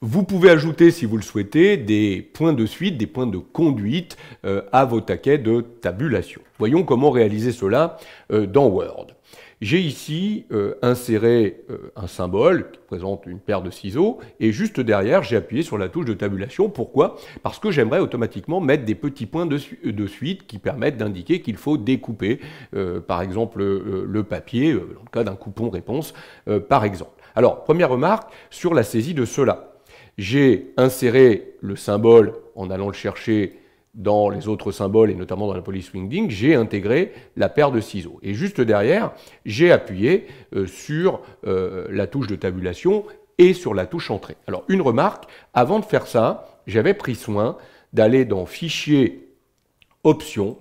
Vous pouvez ajouter, si vous le souhaitez, des points de suite, des points de conduite à vos taquets de tabulation. Voyons comment réaliser cela dans Word. J'ai ici inséré un symbole qui présente une paire de ciseaux et juste derrière, j'ai appuyé sur la touche de tabulation. Pourquoi? Parce que j'aimerais automatiquement mettre des petits points de suite qui permettent d'indiquer qu'il faut découper, par exemple, le papier, dans le cas d'un coupon réponse, par exemple. Alors, première remarque sur la saisie de cela. J'ai inséré le symbole en allant le chercher dans les autres symboles et notamment dans la police wingding, j'ai intégré la paire de ciseaux. Et juste derrière, j'ai appuyé sur la touche de tabulation et sur la touche entrée. Alors une remarque, avant de faire ça, j'avais pris soin d'aller dans Fichier, Options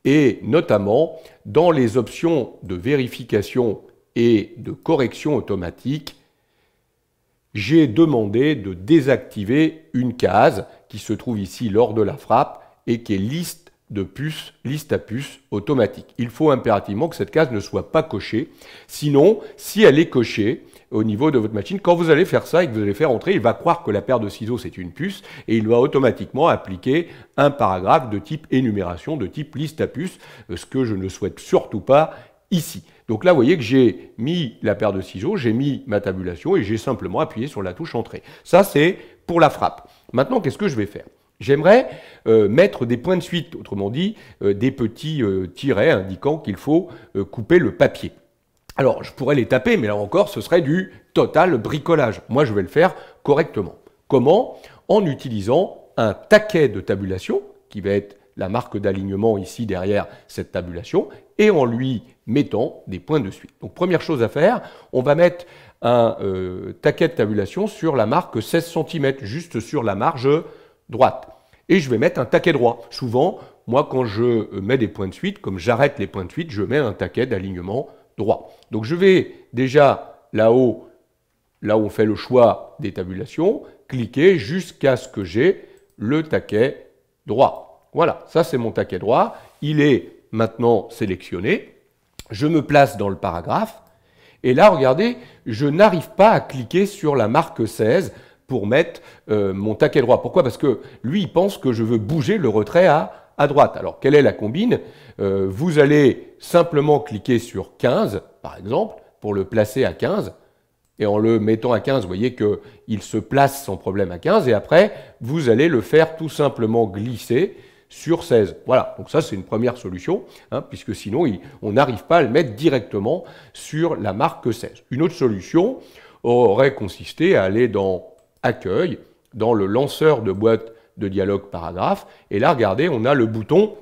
et notamment dans les options de vérification et de correction automatique, j'ai demandé de désactiver une case qui se trouve ici lors de la frappe et qui est liste à puces automatique. Il faut impérativement que cette case ne soit pas cochée. Sinon, si elle est cochée au niveau de votre machine, quand vous allez faire ça et que vous allez faire entrer, il va croire que la paire de ciseaux c'est une puce et il va automatiquement appliquer un paragraphe de type énumération, de type liste à puces, ce que je ne souhaite surtout pas ici. Donc là, vous voyez que j'ai mis la paire de ciseaux, j'ai mis ma tabulation et j'ai simplement appuyé sur la touche entrée. Ça, c'est pour la frappe. Maintenant, qu'est-ce que je vais faire? J'aimerais mettre des points de suite, autrement dit, des petits tirets indiquant qu'il faut couper le papier. Alors, je pourrais les taper, mais là encore, ce serait du total bricolage. Moi, je vais le faire correctement. Comment? En utilisant un taquet de tabulation, qui va être la marque d'alignement ici derrière cette tabulation, et en lui mettant des points de suite. Donc première chose à faire, on va mettre un taquet de tabulation sur la marque 16 cm, juste sur la marge droite. Et je vais mettre un taquet droit. Souvent, moi quand je mets des points de suite, comme j'arrête les points de suite, je mets un taquet d'alignement droit. Donc je vais déjà là-haut, là où on fait le choix des tabulations, cliquer jusqu'à ce que j'ai le taquet droit. Voilà, ça c'est mon taquet droit, il est maintenant sélectionné, je me place dans le paragraphe, et là, regardez, je n'arrive pas à cliquer sur la marque 16 pour mettre mon taquet droit. Pourquoi? Parce que lui, il pense que je veux bouger le retrait à droite. Alors, quelle est la combine? Vous allez simplement cliquer sur 15, par exemple, pour le placer à 15, et en le mettant à 15, vous voyez qu'il se place sans problème à 15, et après, vous allez le faire tout simplement glisser sur 16. Voilà, donc ça c'est une première solution, hein, puisque sinon on n'arrive pas à le mettre directement sur la marque 16. Une autre solution aurait consisté à aller dans Accueil, dans le lanceur de boîte de dialogue paragraphe, et là regardez, on a le bouton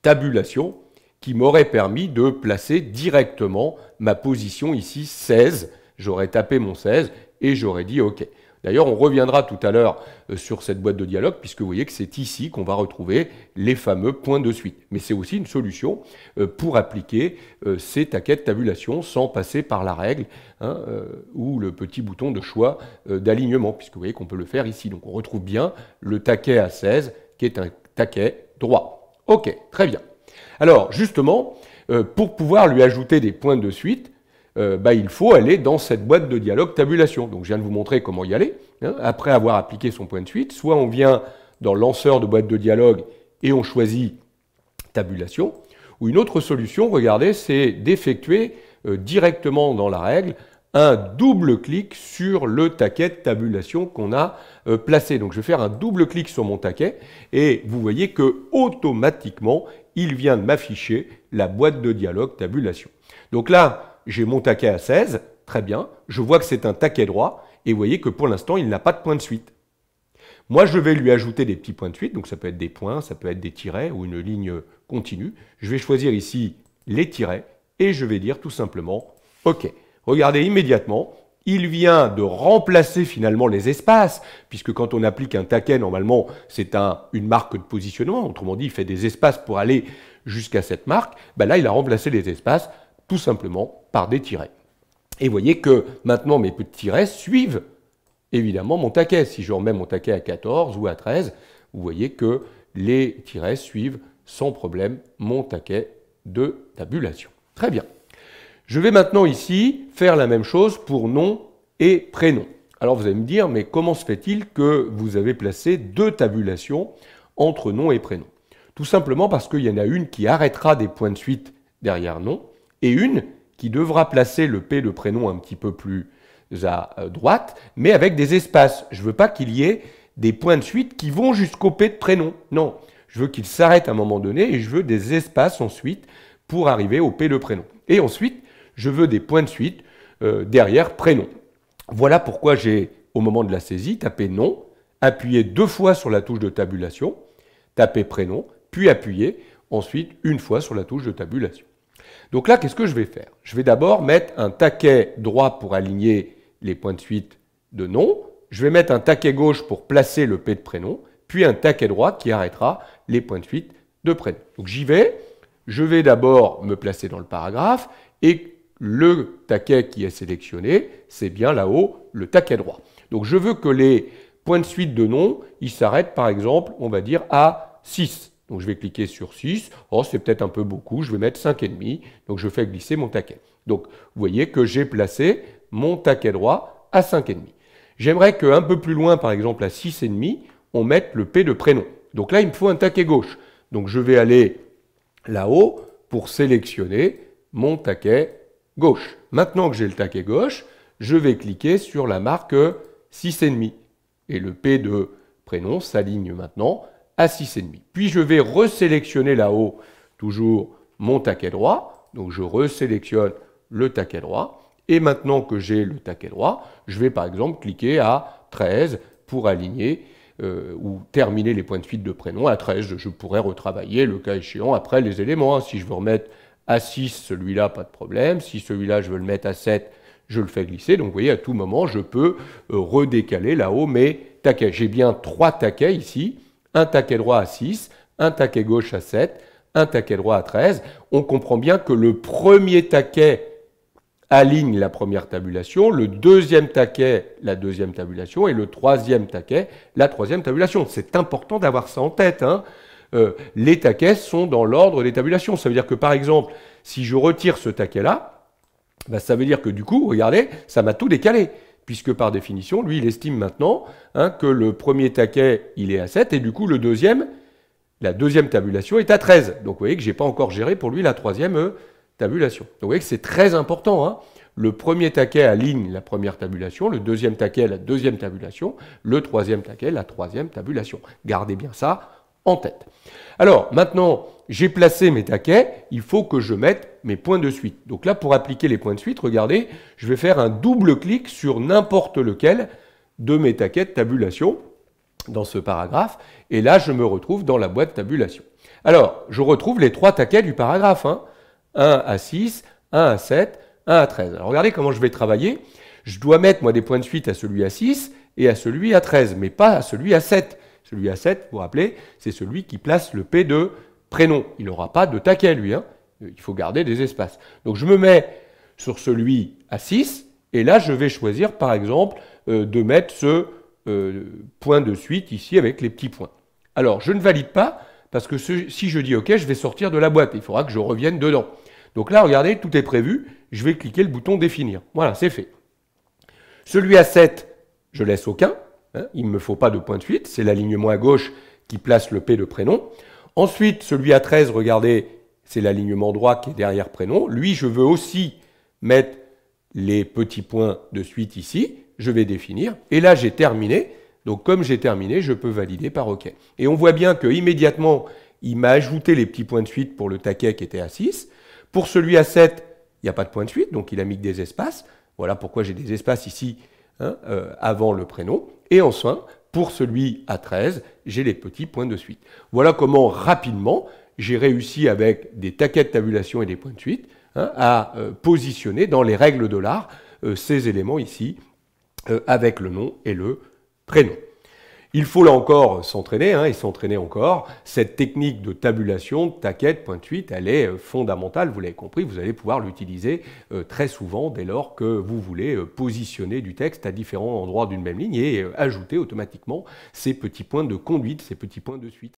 Tabulation qui m'aurait permis de placer directement ma position ici 16. J'aurais tapé mon 16 et j'aurais dit OK. D'ailleurs, on reviendra tout à l'heure sur cette boîte de dialogue, puisque vous voyez que c'est ici qu'on va retrouver les fameux points de suite. Mais c'est aussi une solution pour appliquer ces taquets de tabulation sans passer par la règle ou le petit bouton de choix d'alignement, puisque vous voyez qu'on peut le faire ici. Donc on retrouve bien le taquet à 16, qui est un taquet droit. OK, très bien. Alors, justement, pour pouvoir lui ajouter des points de suite, il faut aller dans cette boîte de dialogue tabulation. Donc je viens de vous montrer comment y aller. Après avoir appliqué son point de suite, soit on vient dans le lanceur de boîte de dialogue et on choisit tabulation, ou une autre solution, regardez, c'est d'effectuer directement dans la règle un double clic sur le taquet de tabulation qu'on a placé. Donc je vais faire un double clic sur mon taquet et vous voyez que automatiquement il vient de m'afficher la boîte de dialogue tabulation. Donc là, j'ai mon taquet à 16, très bien, je vois que c'est un taquet droit, et vous voyez que pour l'instant, il n'a pas de point de suite. Moi, je vais lui ajouter des petits points de suite, donc ça peut être des points, ça peut être des tirets ou une ligne continue. Je vais choisir ici les tirets, et je vais dire tout simplement OK. Regardez immédiatement, il vient de remplacer finalement les espaces, puisque quand on applique un taquet, normalement, c'est une marque de positionnement, autrement dit, il fait des espaces pour aller jusqu'à cette marque. Là, il a remplacé les espaces tout simplement par des tirets. Et vous voyez que maintenant mes petits tirets suivent évidemment mon taquet. Si je remets mon taquet à 14 ou à 13, vous voyez que les tirets suivent sans problème mon taquet de tabulation. Très bien. Je vais maintenant ici faire la même chose pour nom et prénom. Alors vous allez me dire, mais comment se fait-il que vous avez placé deux tabulations entre nom et prénom? Tout simplement parce qu'il y en a une qui arrêtera des points de suite derrière nom et une qui devra placer le P de prénom un petit peu plus à droite, mais avec des espaces. Je ne veux pas qu'il y ait des points de suite qui vont jusqu'au P de prénom. Non, je veux qu'il s'arrête à un moment donné et je veux des espaces ensuite pour arriver au P de prénom. Et ensuite, je veux des points de suite derrière prénom. Voilà pourquoi j'ai, au moment de la saisie, tapé nom, appuyé 2 fois sur la touche de tabulation, tapé prénom, puis appuyé ensuite une fois sur la touche de tabulation. Donc là, qu'est-ce que je vais faire? Je vais d'abord mettre un taquet droit pour aligner les points de suite de nom. Je vais mettre un taquet gauche pour placer le P de prénom, puis un taquet droit qui arrêtera les points de suite de prénom. Donc j'y vais. Je vais d'abord me placer dans le paragraphe et le taquet qui est sélectionné, c'est bien là-haut le taquet droit. Donc je veux que les points de suite de nom, ils s'arrêtent par exemple, on va dire à 6. Donc je vais cliquer sur 6. Oh, c'est peut-être un peu beaucoup, je vais mettre 5,5. Donc je fais glisser mon taquet. Donc vous voyez que j'ai placé mon taquet droit à 5,5. J'aimerais qu'un peu plus loin, par exemple à 6,5, on mette le P de prénom. Donc là, il me faut un taquet gauche. Donc je vais aller là-haut pour sélectionner mon taquet gauche. Maintenant que j'ai le taquet gauche, je vais cliquer sur la marque 6,5. Et le P de prénom s'aligne maintenant à 6,5. Puis je vais resélectionner là-haut toujours mon taquet droit. Donc je resélectionne le taquet droit. Et maintenant que j'ai le taquet droit, je vais par exemple cliquer à 13 pour aligner ou terminer les points de suite de prénom. À 13, je pourrais retravailler le cas échéant après les éléments. Si je veux remettre à 6, celui-là, pas de problème. Si celui-là, je veux le mettre à 7, je le fais glisser. Donc vous voyez, à tout moment, je peux redécaler là-haut mes taquets. J'ai bien 3 taquets ici. Un taquet droit à 6, un taquet gauche à 7, un taquet droit à 13. On comprend bien que le premier taquet aligne la première tabulation, le deuxième taquet, la deuxième tabulation, et le troisième taquet, la troisième tabulation. C'est important d'avoir ça en tête, hein. Les taquets sont dans l'ordre des tabulations. Ça veut dire que, par exemple, si je retire ce taquet-là, ben, ça veut dire que du coup, regardez, ça m'a tout décalé. Puisque par définition, lui, il estime maintenant que le premier taquet, il est à 7, et du coup, la deuxième tabulation est à 13. Donc, vous voyez que je n'ai pas encore géré pour lui la troisième tabulation. Donc, vous voyez que c'est très important, hein. Le premier taquet aligne la première tabulation, le deuxième taquet, la deuxième tabulation, le troisième taquet, la troisième tabulation. Gardez bien ça en tête. Alors, maintenant, j'ai placé mes taquets, il faut que je mette mes points de suite. Donc là, pour appliquer les points de suite, regardez, je vais faire un double clic sur n'importe lequel de mes taquets de tabulation dans ce paragraphe, et là, je me retrouve dans la boîte tabulation. Alors, je retrouve les 3 taquets du paragraphe, hein. 1 à 6, 1 à 7, 1 à 13. Alors, regardez comment je vais travailler. Je dois mettre, moi, des points de suite à celui à 6 et à celui à 13, mais pas à celui à 7. Celui à 7, vous vous rappelez, c'est celui qui place le P de prénom. Il n'aura pas de taquet, lui, hein. Il faut garder des espaces. Donc, je me mets sur celui à 6, et là, je vais choisir, par exemple, de mettre ce point de suite ici avec les petits points. Alors, je ne valide pas, parce que si je dis OK, je vais sortir de la boîte. Il faudra que je revienne dedans. Donc là, regardez, tout est prévu. Je vais cliquer le bouton définir. Voilà, c'est fait. Celui à 7, je laisse aucun. Hein, il ne me faut pas de point de suite. C'est l'alignement à gauche qui place le P de prénom. Ensuite, celui à 13, regardez, c'est l'alignement droit qui est derrière prénom. Lui, je veux aussi mettre les petits points de suite ici. Je vais définir. Et là, j'ai terminé. Donc, comme j'ai terminé, je peux valider par OK. Et on voit bien qu'immédiatement, il m'a ajouté les petits points de suite pour le taquet qui était à 6. Pour celui à 7, il n'y a pas de point de suite, donc il a mis que des espaces. Voilà pourquoi j'ai des espaces ici, hein, avant le prénom. Et enfin, pour celui à 13, j'ai les petits points de suite. Voilà comment, rapidement, j'ai réussi avec des taquets de tabulation et des points de suite, hein, à positionner dans les règles de l'art ces éléments ici, avec le nom et le prénom. Il faut là encore s'entraîner, hein, et s'entraîner encore. Cette technique de tabulation, de taquet, de point de suite, elle est fondamentale, vous l'avez compris, vous allez pouvoir l'utiliser très souvent dès lors que vous voulez positionner du texte à différents endroits d'une même ligne et ajouter automatiquement ces petits points de conduite, ces petits points de suite.